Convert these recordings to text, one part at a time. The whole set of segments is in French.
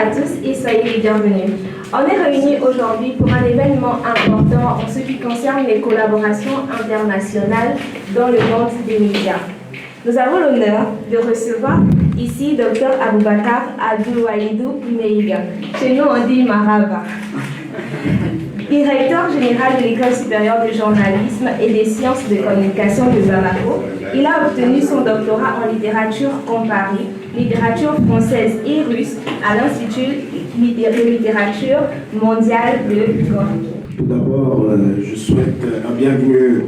à tous et soyez les bienvenus. On est réunis aujourd'hui pour un événement important en ce qui concerne les collaborations internationales dans le monde des médias. Nous avons l'honneur de recevoir ici Dr Aboubakar Abdouwahidou Meiga. Chez nous on dit Maraba. Directeur général de l'École supérieure de journalisme et des sciences de communication de Bamako, il a obtenu son doctorat en littérature comparée, littérature française et russe à l'Institut de littérature mondiale de Gorky. Tout d'abord, je souhaite la bienvenue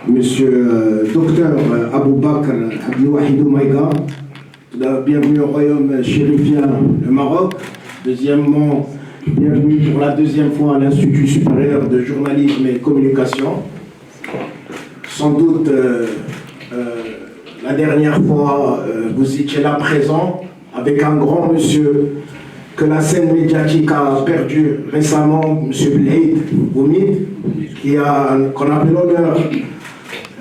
Monsieur Dr Aboubakar Abdouwahidou Meiga. Bienvenue au Royaume chérifien, le Maroc. Deuxièmement, bienvenue pour la deuxième fois à l'Institut supérieur de journalisme et communication. Sans doute, la dernière fois, vous étiez là présent avec un grand monsieur que la scène médiatique a perdu récemment, M. Belhaïd Boumid, qu'on a l'honneur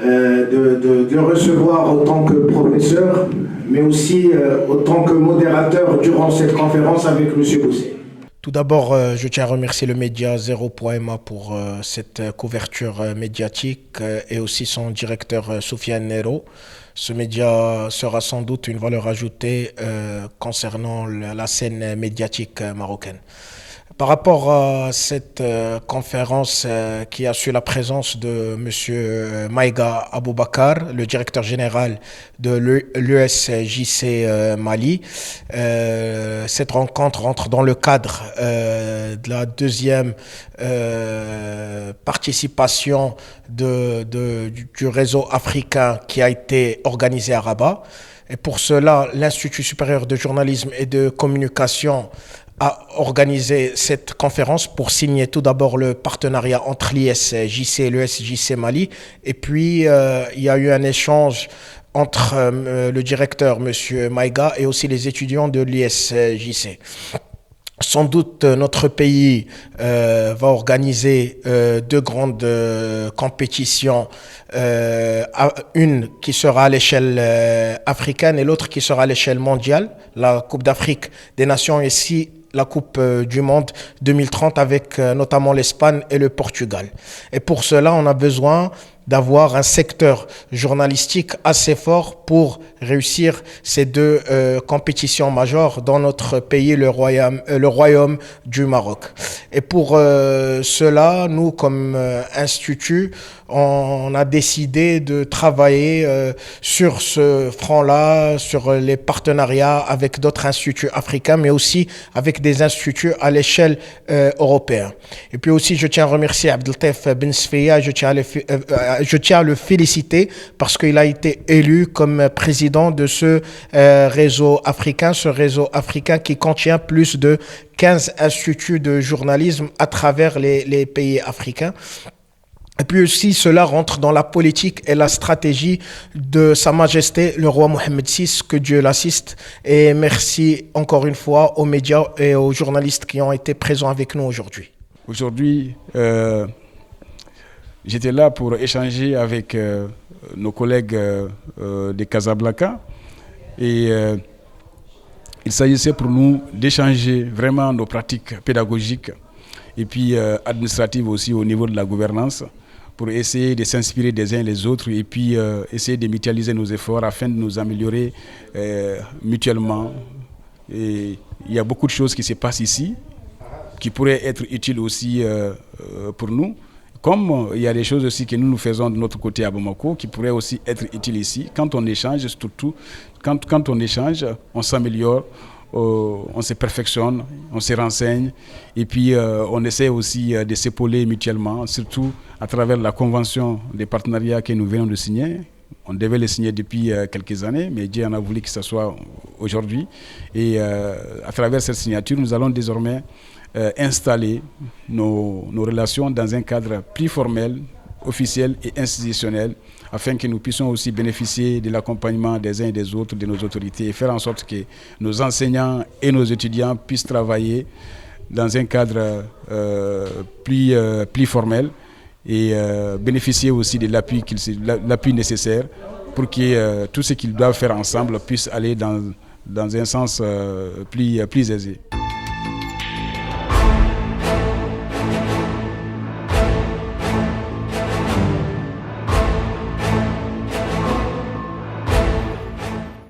de recevoir en tant que professeur, mais aussi en tant que modérateur durant cette conférence avec M. Bousset. Tout d'abord, je tiens à remercier le média Zero.ma pour cette couverture médiatique et aussi son directeur Soufiane Nero. Ce média sera sans doute une valeur ajoutée concernant la scène médiatique marocaine. Par rapport à cette conférence qui a su la présence de M. Meiga Aboubakar, le directeur général de l'USJC Mali, cette rencontre entre dans le cadre de la deuxième participation du réseau africain qui a été organisé à Rabat. Et pour cela, l'Institut supérieur de journalisme et de communication a organisé cette conférence pour signer tout d'abord le partenariat entre l'ISJC et l'USJC Mali. Et puis, il y a eu un échange entre le directeur, M. Meiga, et aussi les étudiants de l'ISJC. Sans doute, notre pays va organiser deux grandes compétitions, une qui sera à l'échelle africaine et l'autre qui sera à l'échelle mondiale, la Coupe d'Afrique des Nations et ici la Coupe du Monde 2030 avec notamment l'Espagne et le Portugal. Et pour cela, on a besoin d'avoir un secteur journalistique assez fort pour réussir ces deux compétitions majeures dans notre pays, le Royaume du Maroc. Et pour cela, nous, comme institut, on a décidé de travailler sur ce front-là, sur les partenariats avec d'autres instituts africains, mais aussi avec des instituts à l'échelle européenne. Et puis aussi, je tiens à remercier Abdeltef Ben Sfia, je tiens à le féliciter parce qu'il a été élu comme président de ce réseau africain qui contient plus de 15 instituts de journalisme à travers les pays africains. Et puis aussi, cela rentre dans la politique et la stratégie de Sa Majesté, le roi Mohammed VI, que Dieu l'assiste. Et merci encore une fois aux médias et aux journalistes qui ont été présents avec nous aujourd'hui. Aujourd'hui, j'étais là pour échanger avec nos collègues de Casablanca et il s'agissait pour nous d'échanger vraiment nos pratiques pédagogiques et puis administratives aussi au niveau de la gouvernance pour essayer de s'inspirer des uns les autres et puis essayer de mutualiser nos efforts afin de nous améliorer mutuellement. Et il y a beaucoup de choses qui se passent ici qui pourraient être utiles aussi pour nous. Comme il y a des choses aussi que nous faisons de notre côté à Bamako qui pourraient aussi être utiles ici. Quand on échange, surtout, quand on échange, on s'améliore, on se perfectionne, on se renseigne et puis on essaie aussi de s'épauler mutuellement, surtout à travers la convention des partenariats que nous venons de signer. On devait les signer depuis quelques années, mais Dieu en a voulu que ce soit aujourd'hui. Et à travers cette signature, nous allons désormais installer nos relations dans un cadre plus formel, officiel et institutionnel, afin que nous puissions aussi bénéficier de l'accompagnement des uns et des autres, de nos autorités, et faire en sorte que nos enseignants et nos étudiants puissent travailler dans un cadre plus formel et bénéficier aussi de l'appui nécessaire pour que tout ce qu'ils doivent faire ensemble puisse aller dans un sens plus aisé.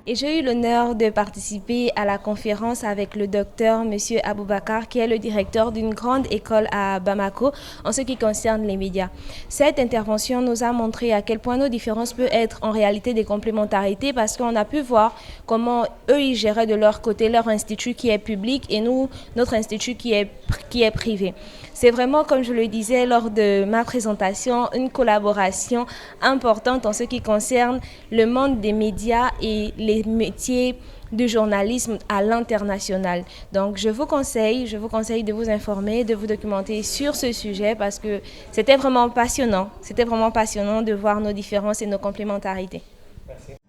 Et j'ai eu l'honneur de participer à la conférence avec le docteur M. Aboubakar, qui est le directeur d'une grande école à Bamako en ce qui concerne les médias. Cette intervention nous a montré à quel point nos différences peuvent être en réalité des complémentarités, parce qu'on a pu voir comment eux ils géraient de leur côté leur institut qui est public et nous, notre institut qui est privé. C'est vraiment, comme je le disais lors de ma présentation, une collaboration importante en ce qui concerne le monde des médias et les métiers du journalisme à l'international. Donc je vous conseille de vous informer, de vous documenter sur ce sujet parce que c'était vraiment passionnant. C'était vraiment passionnant de voir nos différences et nos complémentarités. Merci.